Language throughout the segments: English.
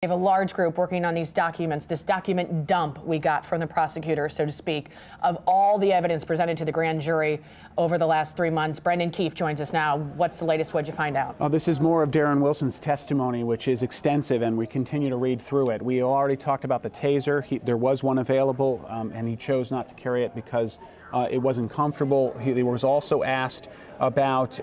We have a large group working on these documents, this document dump we got from the prosecutor, so to speak, of all the evidence presented to the grand jury over the last 3 months. Brendan Keefe joins us now. What's the latest? What'd you find out? This is more of Darren Wilson's testimony, which is extensive, and we continue to read through it. We already talked about the taser. There was one available, and he chose not to carry it because it wasn't comfortable. He was also asked about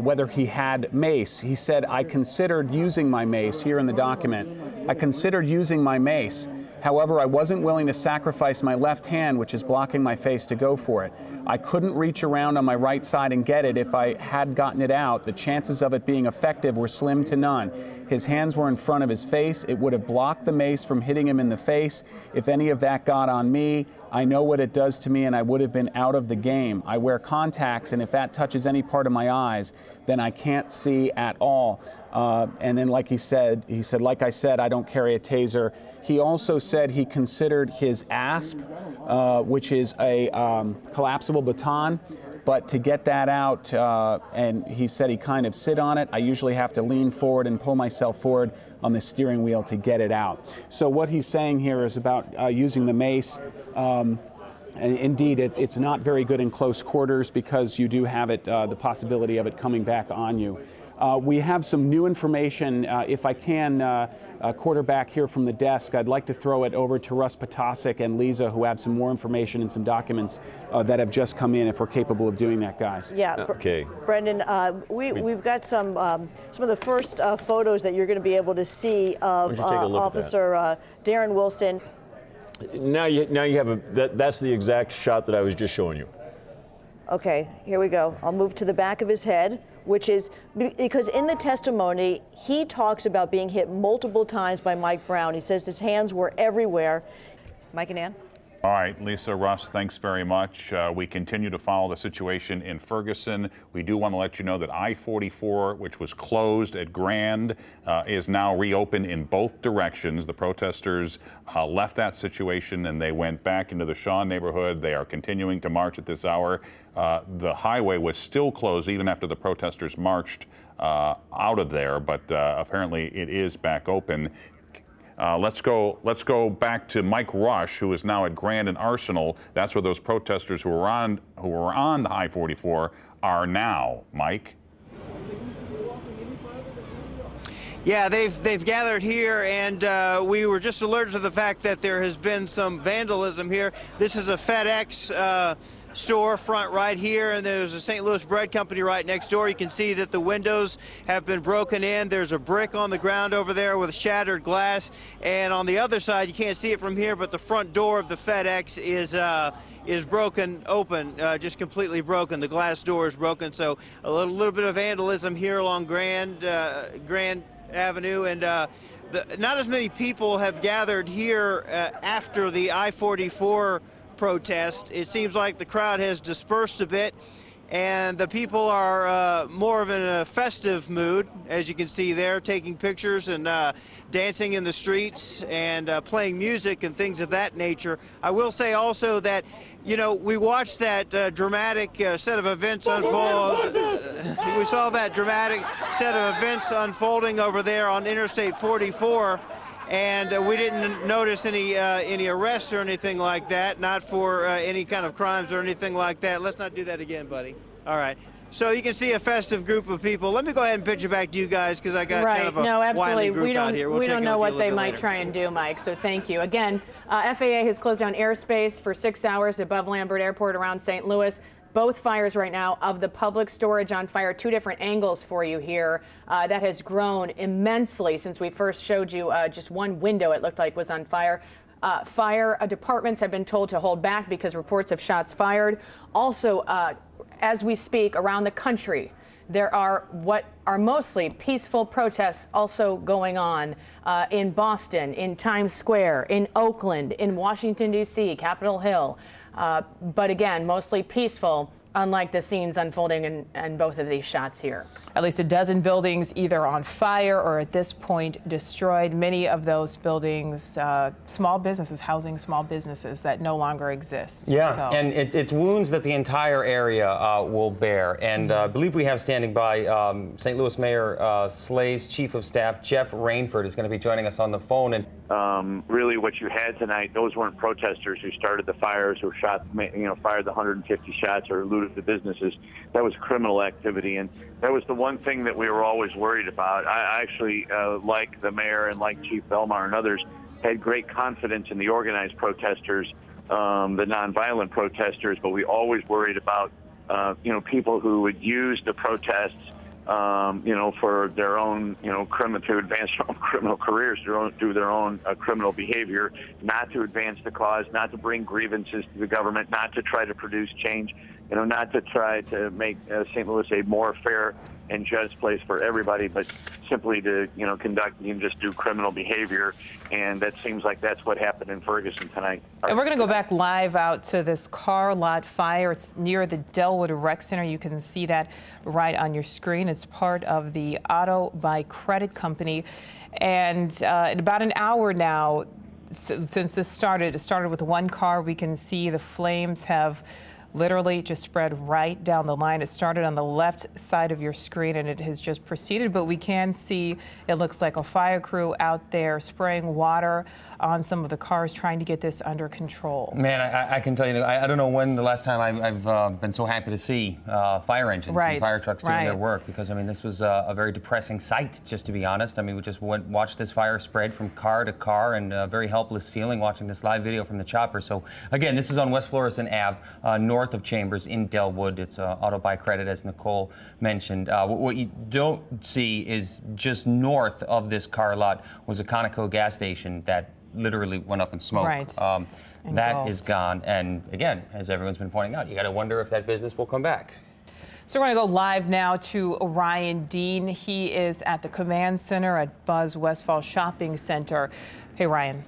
whether he had mace. He said, "I considered using my mace," here in the document. "I considered using my mace. However, I wasn't willing to sacrifice my left hand, which is blocking my face, to go for it. I couldn't reach around on my right side and get it. If I had gotten it out, the chances of it being effective were slim to none. His hands were in front of his face. It would have blocked the mace from hitting him in the face. If any of that got on me, I know what it does to me, and I would have been out of the game. I wear contacts, and if that touches any part of my eyes, then I can't see at all." And then, like he said, "Like I said, I don't carry a taser." He also said he considered his ASP, which is a collapsible baton, but to get that out, and he said he kind of sit on it. "I usually have to lean forward and pull myself forward on the steering wheel to get it out." So what he's saying here is about using the mace. And indeed, it's not very good in close quarters because you do have it, the possibility of it coming back on you. We have some new information. If I can, quarterback here from the desk, I'd like to throw it over to Russ Potasic and Lisa, who have some more information and some documents that have just come in, if we're capable of doing that, guys. Yeah. Okay. Brendan, we've got some of the first photos that you're going to be able to see of Officer Darren Wilson. Now you have that's the exact shot that I was just showing you. Okay, here we go. I'll move to the back of his head, which is because in the testimony, he talks about being hit multiple times by Mike Brown. He says his hands were everywhere. Mike and Ann? All right, Lisa, Russ, thanks very much. We continue to follow the situation in Ferguson. We do want to let you know that I-44, which was closed at Grand, is now reopened in both directions. The protesters left that situation and they went back into the Shaw neighborhood. They are continuing to march at this hour. The highway was still closed even after the protesters marched out of there, but apparently it is back open. Let's go back to Mike Rush, who is now at Grand and Arsenal. That's where those protesters who were on the I-44 are now. Mike. Yeah, they've gathered here, and we were just alerted to the fact that there has been some vandalism here. This is a FedEx storefront right here, and there's a St. Louis Bread Company right next door. You can see that the windows have been broken in. There's a brick on the ground over there with shattered glass, and on the other side, you can't see it from here, but the front door of the FedEx is broken open, just completely broken. The glass door is broken, so a little bit of vandalism here along Grand Avenue, and not as many people have gathered here after the I-44 protest. It seems like the crowd has dispersed a bit, and the people are more of in a festive mood, as you can see there, taking pictures and dancing in the streets and playing music and things of that nature. I will say also that, you know, we watched that dramatic set of events unfold. We saw that dramatic set of events unfolding over there on Interstate 44. And we didn't notice any arrests or anything like that, not for any kind of crimes or anything like that. Let's not do that again, buddy. All right. So you can see a festive group of people. Let me go ahead and pitch it back to you guys, because I got kind of a wily group out here. We don't know what they might try and do, Mike, so thank you. Again, FAA has closed down airspace for 6 hours above Lambert Airport around St. Louis. Both fires right now of the public storage on fire. Two different angles for you here. That has grown immensely since we first showed you just one window, it looked like, was on fire. Fire departments have been told to hold back because reports of shots fired. Also, as we speak, around the country, there are what are mostly peaceful protests also going on in Boston, in Times Square, in Oakland, in Washington, D.C., Capitol Hill. But again, mostly peaceful unlike the scenes unfolding in both of these shots here. At least a dozen buildings either on fire or at this point destroyed. Many of those buildings, small businesses, housing small businesses that no longer exist. Yeah, so. and it's wounds that the entire area will bear. And I believe we have standing by St. Louis Mayor Slay's Chief of Staff, Jeff Rainford, is going to be joining us on the phone. And really what you had tonight, those weren't protesters who started the fires or shot, fired the 150 shots or looted the businesses. That was criminal activity. And that was the one thing that we were always worried about. I actually, like the mayor and like Chief Belmar and others, had great confidence in the organized protesters, the nonviolent protesters, but we always worried about, people who would use the protests, for their own, to advance their own criminal careers, do their own criminal behavior, not to advance the cause, not to bring grievances to the government, not to try to produce change, not to try to make St. Louis a more fair and just place for everybody, but simply to, conduct and just do criminal behavior. And that seems like that's what happened in Ferguson tonight. And we're going to go back live out to this car lot fire. It's near the Delwood Rec Center. You can see that right on your screen. It's part of the Auto by Credit Company. And in about an hour now, since this started, it started with one car. We can see the flames have literally just spread right down the line. It started on the left side of your screen and it has just proceeded, but we can see it looks like a fire crew out there spraying water on some of the cars trying to get this under control. Man, I can tell you, I don't know when the last time I've been so happy to see fire engines and fire trucks doing their work, because I mean this was a very depressing sight, just to be honest. I mean, we just watched this fire spread from car to car, and a very helpless feeling watching this live video from the chopper. So again, this is on West Florissant Ave, north of Chambers in Delwood. It's Auto by Credit, as Nicole mentioned. What you don't see is just north of this car lot was a Conoco gas station that literally went up in smoke. That is gone. And again, as everyone's been pointing out, you got to wonder if that business will come back. So we're going to go live now to Ryan Dean. He is at the command center at Buzz Westfall Shopping Center. Hey, Ryan.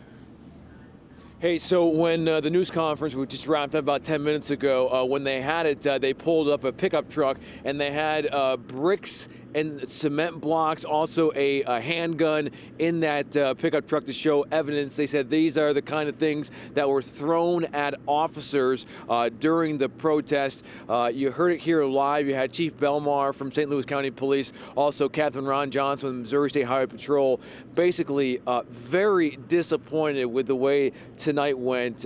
Hey, so when the news conference we just wrapped up about 10 minutes ago, when they had it, they pulled up a pickup truck and they had bricks and cement blocks, also a handgun in that pickup truck to show evidence. They said these are the kind of things that were thrown at officers during the protest. You heard it here live. You had Chief Belmar from St. Louis County Police, also Catherine Ron Johnson from Missouri State Highway Patrol, basically very disappointed with the way tonight went.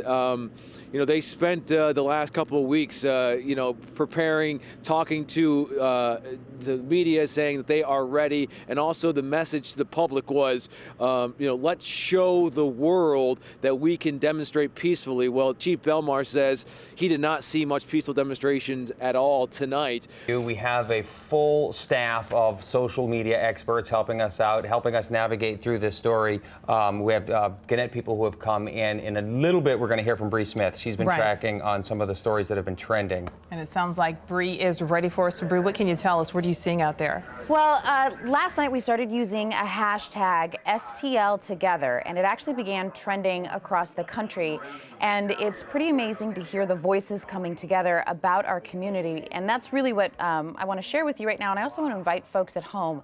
They spent the last couple of weeks, preparing, talking to the media, saying that they are ready. And also the message to the public was, let's show the world that we can demonstrate peacefully. Well, Chief Belmar says he did not see much peaceful demonstrations at all tonight. We have a full staff of social media experts helping us out, helping us navigate through this story. We have Gannett people who have come in. In a little bit, we're going to hear from Bree Smith. She's been tracking on some of the stories that have been trending. And it sounds like Bree is ready for us. So Bree, what can you tell us? What are you seeing out there? Well, last night we started using a hashtag STL Together, and it actually began trending across the country. And it's pretty amazing to hear the voices coming together about our community. And that's really what I want to share with you right now. And I also want to invite folks at home.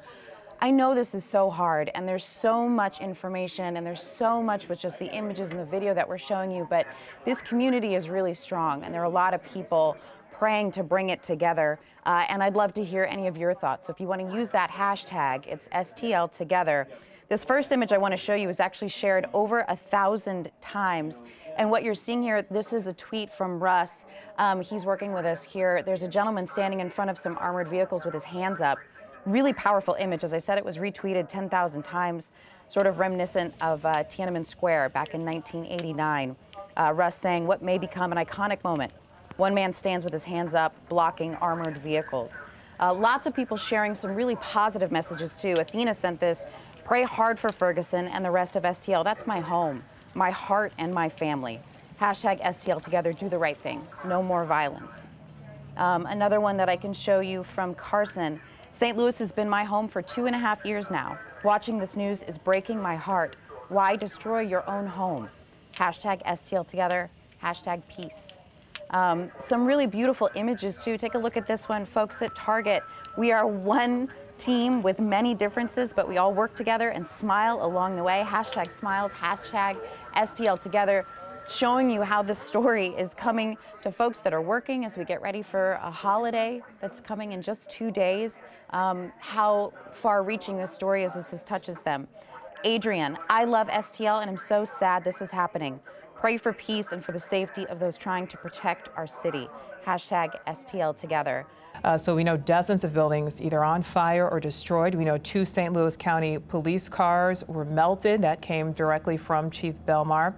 I know this is so hard, and there's so much information, and there's so much with just the images and the video that we're showing you, but this community is really strong, and there are a lot of people praying to bring it together, and I'd love to hear any of your thoughts. So if you want to use that hashtag, it's STL Together. This first image I want to show you is actually shared over 1,000 times. And what you're seeing here, this is a tweet from Russ. He's working with us here. There's a gentleman standing in front of some armored vehicles with his hands up. Really powerful image. As I said, it was retweeted 10,000 times, sort of reminiscent of Tiananmen Square back in 1989. Russ saying what may become an iconic moment. One man stands with his hands up, blocking armored vehicles. Lots of people sharing some really positive messages too. Athena sent this, pray hard for Ferguson and the rest of STL. That's my home, my heart, and my family. Hashtag STL Together, do the right thing. No more violence. Another one that I can show you from Carson. St. Louis has been my home for 2.5 years now. Watching this news is breaking my heart. Why destroy your own home? Hashtag STL Together, hashtag peace. Some really beautiful images too. Take a look at this one, folks at Target. We are one team with many differences, but we all work together and smile along the way. Hashtag smiles, hashtag STL together, showing you how this story is coming to folks that are working as we get ready for a holiday that's coming in just 2 days. How far-reaching this story is as this touches them. Adrian, I love STL and I'm so sad this is happening. Pray for peace and for the safety of those trying to protect our city. Hashtag STL together. So we know dozens of buildings either on fire or destroyed. We know 2 St. Louis County police cars were melted. That came directly from Chief Belmar.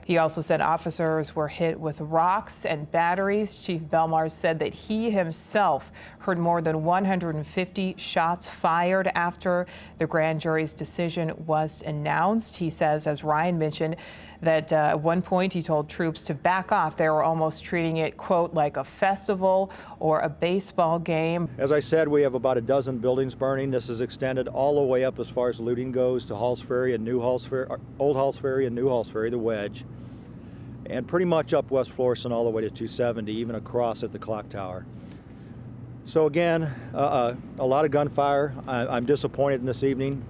He also said officers were hit with rocks and batteries. Chief Belmar said that he himself heard more than 150 shots fired after the grand jury's decision was announced. He says, as Ryan mentioned, that at one point he told troops to back off. They were almost treating it, quote, like a festival or a baseball game. As I said, we have about a dozen buildings burning. This is extended all the way up as far as looting goes to Halls Ferry and New Halls Ferry, Old Halls Ferry and New Halls Ferry, the wedge, and pretty much up West Florissant all the way to 270, even across at the clock tower. So again, a lot of gunfire. I'm disappointed in this evening.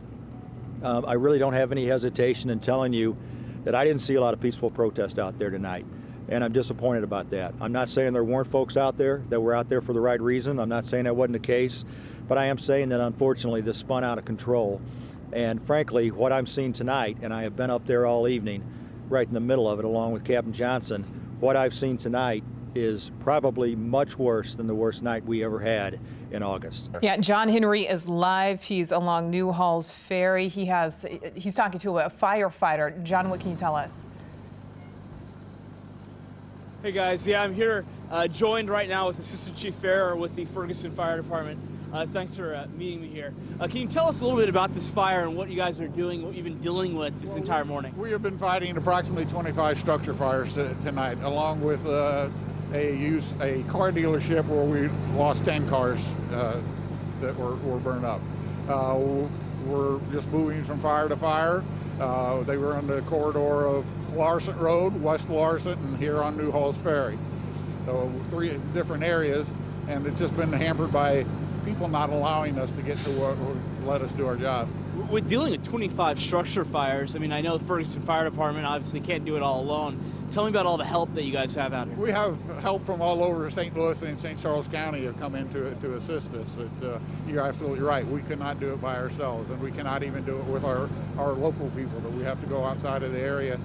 I really don't have any hesitation in telling you that I didn't see a lot of peaceful protest out there tonight, and I'm disappointed about that. I'm not saying there weren't folks out there that were out there for the right reason. I'm not saying that wasn't the case, but I am saying that unfortunately this spun out of control. And frankly, what I'm seeing tonight, and I have been up there all evening, right in the middle of it, along with Captain Johnson, what I've seen tonight is probably much worse than the worst night we ever had in August. Yeah, John Henry is live. He's along New Halls Ferry. He's talking to a firefighter. John, what can you tell us? Hey guys, yeah, I'm here joined right now with Assistant Chief Farrer with the Ferguson Fire Department. Thanks for meeting me here. Can you tell us a little bit about this fire and what you guys are doing, what you've been dealing with this entire morning? We have been fighting approximately 25 structure fires tonight, along with a car dealership where we lost 10 cars that were burned up. We're just moving from fire to fire. They were on the corridor of Florissant Road, West Florissant, and here on New Halls Ferry. So 3 different areas, and it's just been hampered by people not allowing us to get to what let us do our job. With dealing with 25 structure fires, I mean, I know the Ferguson Fire Department obviously can't do it all alone. Tell me about all the help that you guys have out here. We have help from all over St. Louis and St. Charles County have come in to assist us. You're absolutely right. We cannot do it by ourselves, and we cannot even do it with our local people, that we have to go outside of the area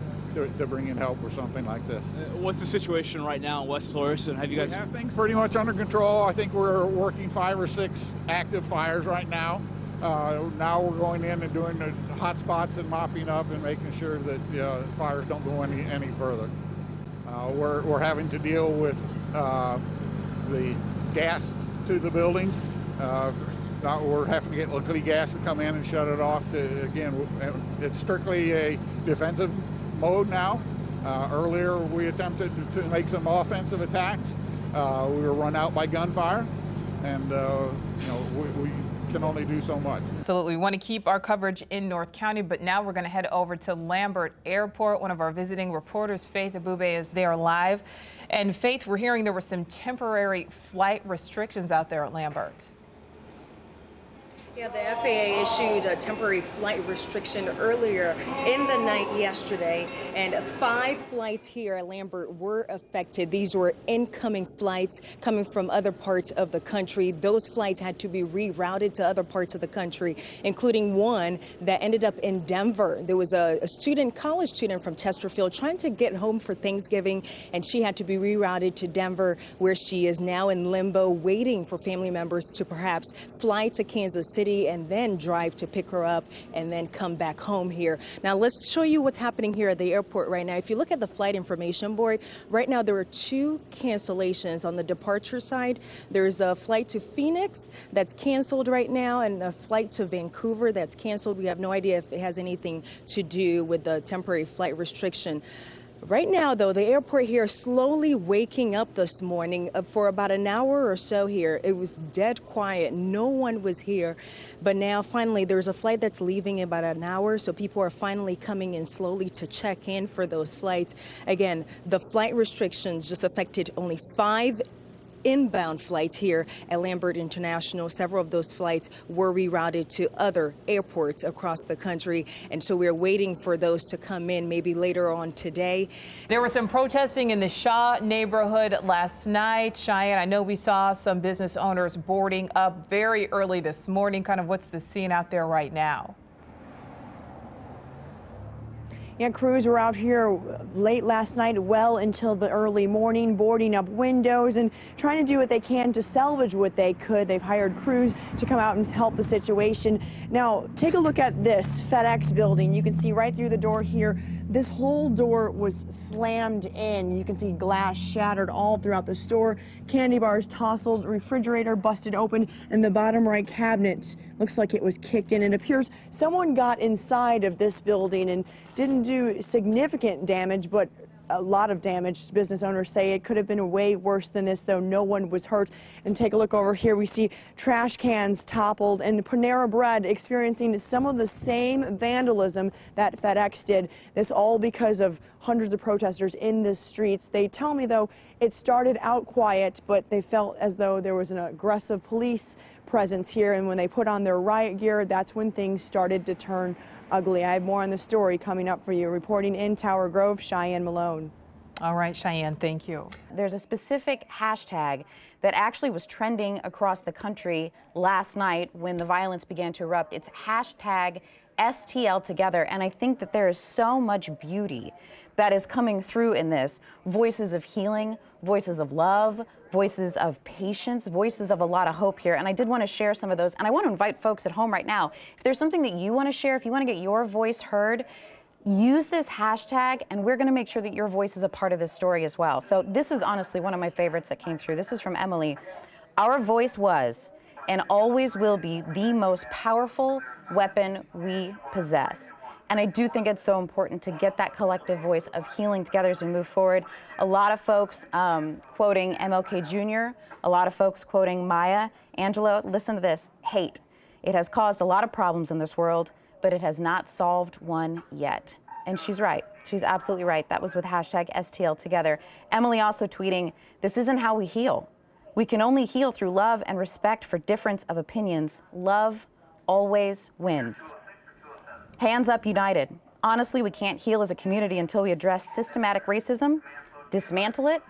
to bring in help or something like this. What's the situation right now in West Florissant? Have you guys? We have things pretty much under control. I think we're working 5 or 6 active fires right now. Now we're going in and doing the hot spots and mopping up and making sure that fires don't go any further. We're having to deal with the gas to the buildings. We're having to get locally gas to come in and shut it off. Again, it's strictly a defensive mode now. Earlier we attempted to make some offensive attacks. We were run out by gunfire, and we can only do so much. Absolutely. We want to keep our coverage in North County, but now we're going to head over to Lambert Airport. One of our visiting reporters, Faith Abube, is there live. And Faith, we're hearing there were some temporary flight restrictions out there at Lambert. Yeah, the FAA issued a temporary flight restriction earlier in the night yesterday, and 5 flights here at Lambert were affected. These were incoming flights coming from other parts of the country. Those flights had to be rerouted to other parts of the country, including one that ended up in Denver. There was a college student from Chesterfield trying to get home for Thanksgiving, and she had to be rerouted to Denver, where she is now in limbo, waiting for family members to perhaps fly to Kansas City and then drive to pick her up and then come back home here. Now let's show you what's happening here at the airport right now. If you look at the flight information board, right now there are 2 cancellations on the departure side. There's a flight to Phoenix that's canceled right now, and a flight to Vancouver that's canceled. We have no idea if it has anything to do with the temporary flight restriction. Right now, though, the airport here is slowly waking up this morning. For about an hour or so here, it was dead quiet. No one was here. But now, finally, there's a flight that's leaving in about an hour, so people are finally coming in slowly to check in for those flights. Again, the flight restrictions just affected only 5 inbound flights here at Lambert International. Several of those flights were rerouted to other airports across the country, and so we're waiting for those to come in maybe later on today. There was some protesting in the Shaw neighborhood last night. Cheyenne, I know we saw some business owners boarding up very early this morning. Kind of what's the scene out there right now? Yeah, crews were out here late last night, well until the early morning, boarding up windows and trying to do what they can to salvage what they could. They've hired crews to come out and help the situation. Now, take a look at this FedEx building. You can see right through the door here, this whole door was slammed in. You can see glass shattered all throughout the store, candy bars tousled, refrigerator busted open, and the bottom right cabinet looks like it was kicked in. It appears someone got inside of this building and didn't do significant damage, but a lot of damage. Business owners say it could have been way worse than this, though no one was hurt. And take a look over here. We see trash cans toppled and Panera Bread experiencing some of the same vandalism that FedEx did. This all because of hundreds of protesters in the streets. They tell me, though, it started out quiet, but they felt as though there was an aggressive police presence here. And when they put on their riot gear, that's when things started to turn ugly. I have more on the story coming up for you. Reporting in Tower Grove, Cheyenne Malone. All right, Cheyenne, thank you. There's a specific hashtag that actually was trending across the country last night when the violence began to erupt. It's hashtag STL Together, and I think that there is so much beauty that is coming through in this. Voices of healing, voices of love, voices of patience, voices of a lot of hope here. And I did want to share some of those. And I want to invite folks at home right now, if there's something that you want to share, if you want to get your voice heard, use this hashtag, and we're going to make sure that your voice is a part of this story as well. So this is honestly one of my favorites that came through. This is from Emily. Our voice was and always will be the most powerful weapon we possess. And I do think it's so important to get that collective voice of healing together as we move forward. A lot of folks quoting MLK Jr., a lot of folks quoting Maya Angelou. Listen to this, hate. It has caused a lot of problems in this world, but it has not solved one yet. And she's right. She's absolutely right. That was with hashtag STL Together. Emily also tweeting, this isn't how we heal. We can only heal through love and respect for difference of opinions. Love always wins. Hands up united. Honestly, we can't heal as a community until we address systematic racism, dismantle it,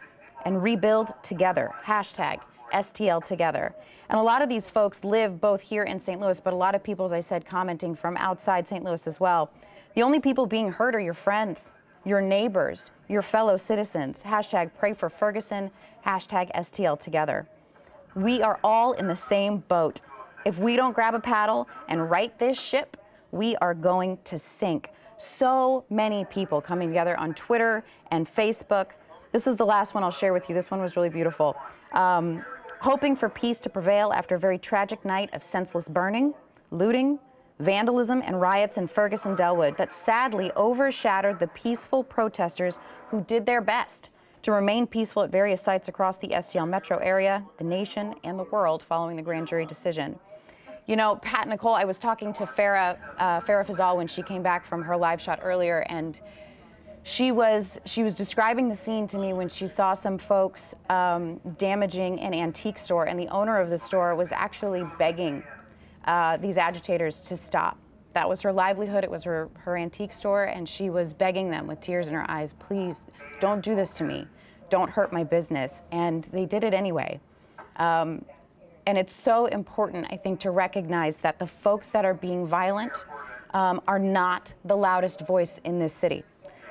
and rebuild together. Hashtag STL Together. And a lot of these folks live both here in St. Louis, but a lot of people, as I said, commenting from outside St. Louis as well. The only people being hurt are your friends, your neighbors, your fellow citizens. Hashtag pray for Ferguson. Hashtag STL Together. We are all in the same boat. If we don't grab a paddle and right this ship, we are going to sink. So many people coming together on Twitter and Facebook. This is the last one I'll share with you. This one was really beautiful. Hoping for peace to prevail after a very tragic night of senseless burning, looting, vandalism, and riots in Ferguson-Dellwood that sadly overshadowed the peaceful protesters who did their best to remain peaceful at various sites across the STL metro area, the nation, and the world following the grand jury decision. You know, Pat, Nicole, I was talking to Farah Fazal when she came back from her live shot earlier, and she was describing the scene to me when she saw some folks damaging an antique store, and the owner of the store was actually begging these agitators to stop. That was her livelihood. It was her antique store, and she was begging them with tears in her eyes, please, don't do this to me. Don't hurt my business. And they did it anyway. And it's so important, I think, to recognize that the folks that are being violent are not the loudest voice in this city.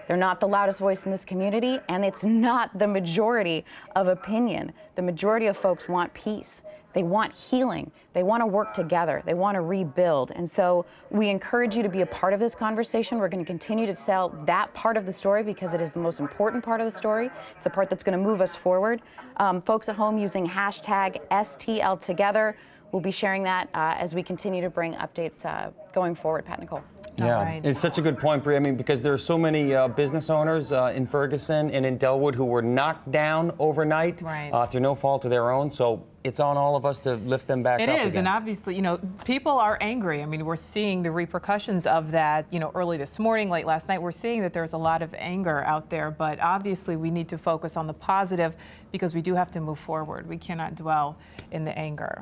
They're not the loudest voice in this community, and it's not the majority of opinion. The majority of folks want peace. They want healing. They want to work together. They want to rebuild. And so we encourage you to be a part of this conversation. We're going to continue to tell that part of the story because it is the most important part of the story. It's the part that's going to move us forward. Folks at home using hashtag STL Together. We'll be sharing that as we continue to bring updates going forward. Pat, Nicole. Yeah, right. It's such a good point, Bree. I mean, because there are so many business owners in Ferguson and in Delwood who were knocked down overnight through no fault of their own. So it's on all of us to lift them back up It is, again. and obviously, you know, people are angry. I mean, we're seeing the repercussions of that, you know, early this morning, late last night. We're seeing that there's a lot of anger out there, but obviously we need to focus on the positive because we do have to move forward. We cannot dwell in the anger.